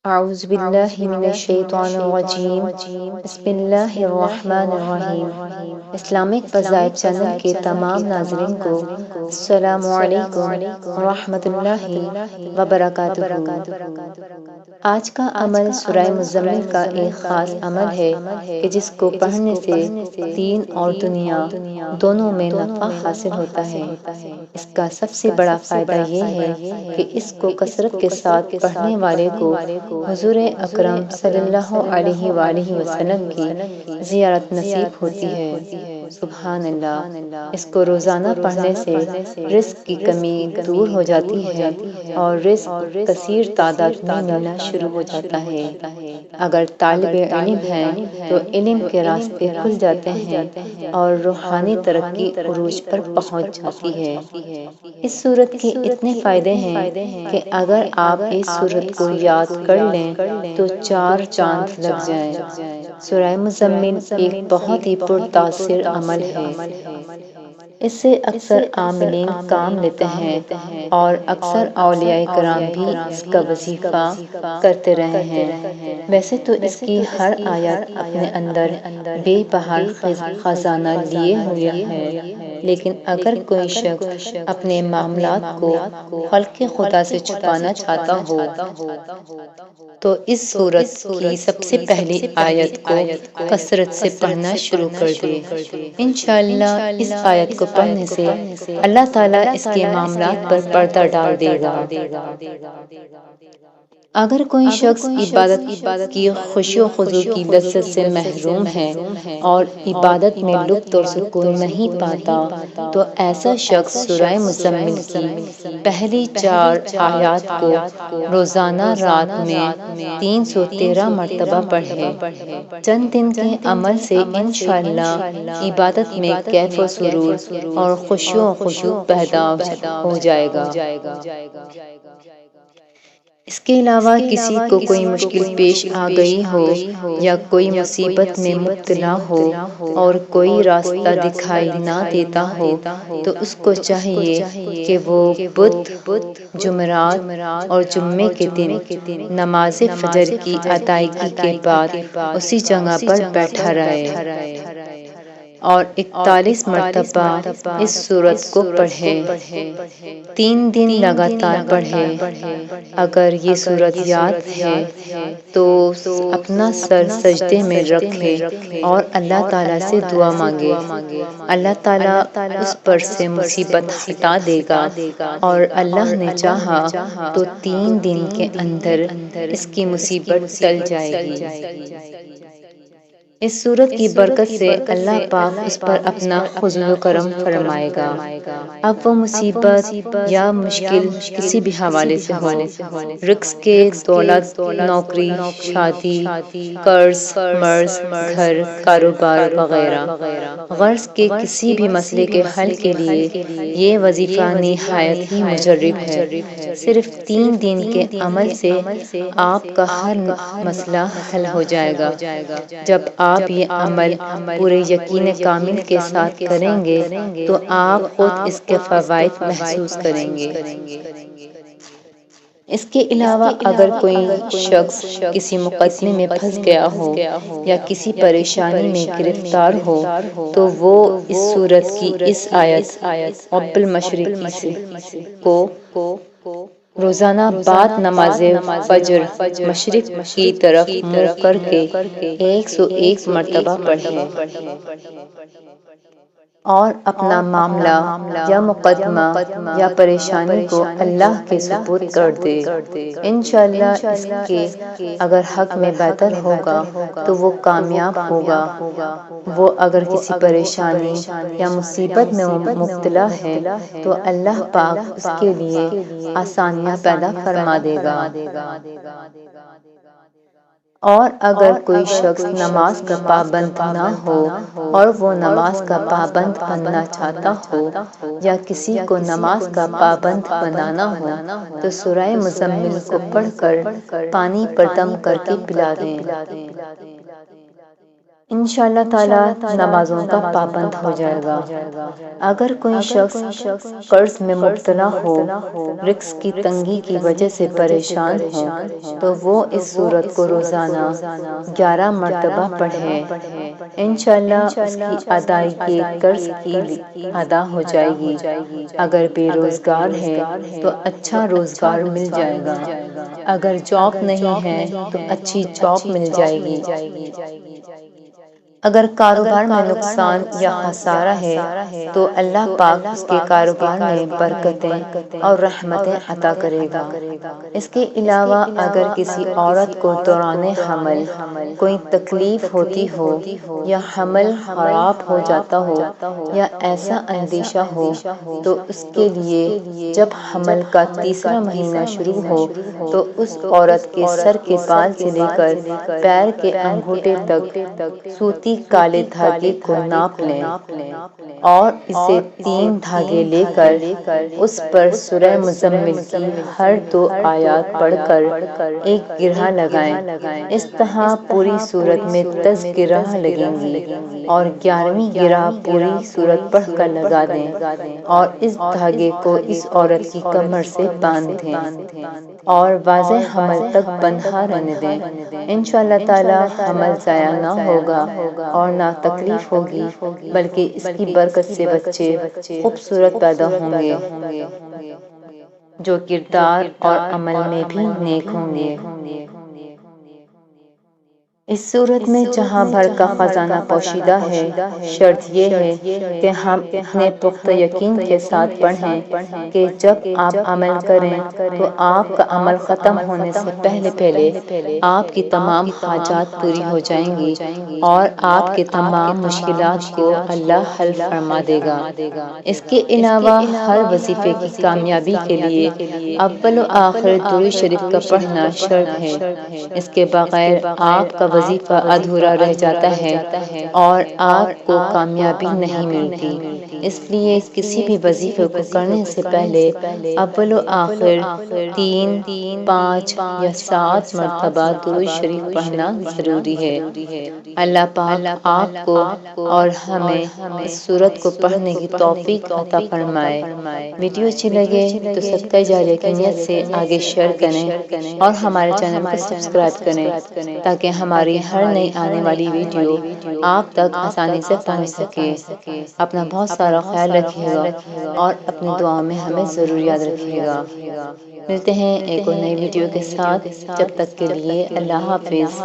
اعوذ باللہ من الشیطان الرجیم بسم اللہ الرحمن الرحیم۔ اسلامک فضائل چینل کے تمام ناظرین کو السلام علیکم ورحمۃ اللہ وبرکاتہ۔ آج کا عمل سورہ مزمل کا ایک خاص عمل ہے کہ جس کو پڑھنے سے دین اور دنیا دونوں میں نفع حاصل ہوتا ہے۔ اس کا سب سے بڑا فائدہ یہ ہے کہ اس کو کثرت کے ساتھ پڑھنے والے کو حضور اکرم صلی اللہ علیہ وآلہ وسلم کی زیارت نصیب ہوتی ہے۔ سبحان اللہ۔ اس کو روزانہ پڑھنے سے رزق کی کمی دور ہو جاتی ہے اور رزق کثیر تعداد میں ملنا شروع ہو جاتا ہے۔ اگر طالب علم ہے تو علم کے راستے کھل جاتے ہیں اور روحانی ترقی عروج پر پہنچ جاتی ہے۔ اس سورت کے اتنے فائدے ہیں کہ اگر آپ اس سورت کو یاد کر لیں تو 4 چاند لگ جائیں۔ سورہ مزمل ایک بہت ہی پرتاثر عمل ہے۔ اس سے اکثر عاملین کام لیتے ہیں اور اکثر اولیاء کرام بھی اس کا وظیفہ کرتے رہے ہیں۔ ویسے تو اس کی ہر آیت اپنے اندر بے پناہ خزانہ لیے ہوئے ہے، لیکن اگر کوئی شخص اپنے معاملات کو خلق خدا سے چھپانا چاہتا ہو تو اس سورت کی سب سے پہلی آیت کو کثرت سے پڑھنا شروع کر دے۔ انشاءاللہ اس آیت کو پڑھنے سے اللہ تعالیٰ اس کے معاملات پر پردہ ڈال دے گا۔ اگر کوئی شخص عبادت کی خوشی و خضوع کی لذت سے محروم ہے اور عبادت میں لطف اور سکون نہیں پاتا تو ایسا شخص سورہ مزمل کی پہلی 4 آیات کو روزانہ رات میں 313 مرتبہ پڑھے۔ چند دن کے عمل سے انشاءاللہ عبادت میں کیف و سرور اور خوشی و خضوع پیدا ہو جائے گا۔ اس کے علاوہ کسی کو کوئی مشکل پیش آ گئی ہو یا کوئی مصیبت میں مبتلا ہو اور کوئی راستہ دکھائی نہ دیتا ہو تو اس کو چاہیے کہ وہ بدھ، جمعرات اور جمعے کے دن نماز فجر کی ادائیگی کے بعد اسی جگہ پر بیٹھا رہے اور 41 مرتبہ اس سورت کو پڑھے۔ 3 دن لگاتار پڑھے۔ اگر یہ سورت یاد ہے تو اپنا سر سجدے میں رکھ لے اور اللہ تعالیٰ سے دعا مانگے۔ اللہ تعالیٰ اس پر سے مصیبت ہٹا دے گا اور اللہ نے چاہا تو 3 دن کے اندر اس کی مصیبت ٹل جائے گی۔ اس سورت کی برکت سے اللہ پاک اس پر اپنا فضل و کرم فرمائے گا۔ اب وہ مصیبت یا مشکل کسی بھی حوالے سے ہو، رزق کے، دولت، نوکری، شادی، قرض، مرض، گھر، کاروبار وغیرہ، غرض کے کسی بھی مسئلے کے حل کے لیے یہ وظیفہ نہایت ہی مجرب ہے۔ صرف 3 دن کے عمل سے آپ کا ہر مسئلہ حل ہو جائے گا۔ جب آپ یہ عمل پورے یقین کامل کے ساتھ کریں گے تو آپ خود اس کے فوائد محسوس کریں گے۔ اس کے علاوہ اگر کوئی شخص کسی مقدمے میں پھنس گیا ہو یا کسی پریشانی میں گرفتار ہو تو وہ اس سورت کی اس آیت رب المشرقی کو روزانہ بعد نماز فجر مشرق کی طرف منہ کر کے 101 مرتبہ پڑھے اور اپنا معاملہ یا مقدمہ یا پریشانی کو اللہ کے سپرد کر دے۔ انشاءاللہ اس کے اگر حق میں بہتر ہوگا تو وہ کامیاب ہوگا۔ وہ اگر کسی پریشانی یا مصیبت میں مبتلا ہے تو اللہ پاک اس کے لیے آسانیاں پیدا فرما دے گا۔ اور اگر کوئی شخص نماز کا پابند نہ ہو اور وہ نماز کا پابند بننا چاہتا ہو یا کسی کو نماز کا پابند بنانا ہو تو سورہ مزمل کو پڑھ کر پانی پر دم کر کے پلا دیں۔ انشاءاللہ تعالی نمازوں کا پابند ہو جائے گا۔ اگر کوئی شخص قرض میں مبتلا ہو، رزق کی تنگی کی وجہ سے پریشان ہو، تو وہ اس سورت کو روزانہ 11 مرتبہ پڑھے۔ انشاءاللہ اس کی ادائیگی قرض کی ادا ہو جائے گی۔ اگر بے روزگار ہے تو اچھا روزگار مل جائے گا۔ اگر جاب نہیں ہے تو اچھی جاب مل جائے گی۔ اگر کاروبار میں نقصان یا خسارہ ہے تو اللہ پاک اس کے کاروبار میں برکتیں اور رحمتیں عطا کرے گا۔ اس کے علاوہ اگر کسی عورت کو دوران حمل کوئی تکلیف ہوتی ہو یا حمل خراب ہو جاتا ہو یا ایسا اندیشہ ہو تو اس کے لیے جب حمل کا تیسرا مہینہ شروع ہو تو اس عورت کے سر کے بال سے لے کر پیر کے انگوٹھے تک سوتی کالے دھاگے کو ناپ لیں اور اسے 3 دھاگے لے کر اس پر سورہ مزمل کی ہر 2 آیات پڑھ کر ایک گرہ لگائیں۔ اس طرح پوری سورت میں 10 گرہ لگیں گی اور 11ویں گرہ پوری سورت پڑھ کر لگا دیں اور اس دھاگے کو اس عورت کی کمر سے باندھ دیں اور واضح حمل تک بندھا رہنے دیں۔ انشاءاللہ تعالی حمل ضائع نہ ہوگا اور نہ تکلیف ہوگی، بلکہ اس کی برکت سے بچے خوبصورت پیدا ہوں گے جو کردار اور عمل میں بھی نیک ہوں گے۔ اس صورت میں جہاں بھر کا خزانہ پوشیدہ ہے، شرط یہ ہے کہ ہم اتنے پختہ یقین کے ساتھ پڑھیں کہ جب آپ عمل کریں تو آپ کا عمل ختم ہونے سے پہلے آپ کی تمام حاجات پوری ہو جائیں گی اور آپ کے تمام مشکلات کو اللہ حل فرما دے گا۔ اس کے علاوہ ہر وظیفے کی کامیابی کے لیے اول و آخر درود شریف کا پڑھنا شرط ہے۔ اس کے بغیر آپ کا وظیفہ ادھورا رہ جاتا ہے اور آپ کو کامیابی نہیں ملتی۔ اس لیے کسی بھی وظیفے کو کرنے سے پہلے اول و آخر 3، 5 یا 7 مرتبہ درود شریف پڑھنا ضروری ہے۔ اللہ پاک آپ کو اور ہمیں اس سورت کو پڑھنے کی توفیق عطا فرمائے۔ ویڈیو اچھی لگے تو صدقہ جاریہ کی نیت سے آگے شیئر کریں اور ہمارے چینل کو سبسکرائب کریں تاکہ ہماری ہر نئی آنے والی ویڈیو آپ تک آسانی سے پہنچ سکے۔ اپنا بہت سارا خیال رکھیے گا اور اپنی دعاؤں میں ہمیں ضرور یاد رکھیے گا۔ ملتے ہیں ایک اور نئی ویڈیو کے ساتھ، جب تک کے لیے اللہ حافظ۔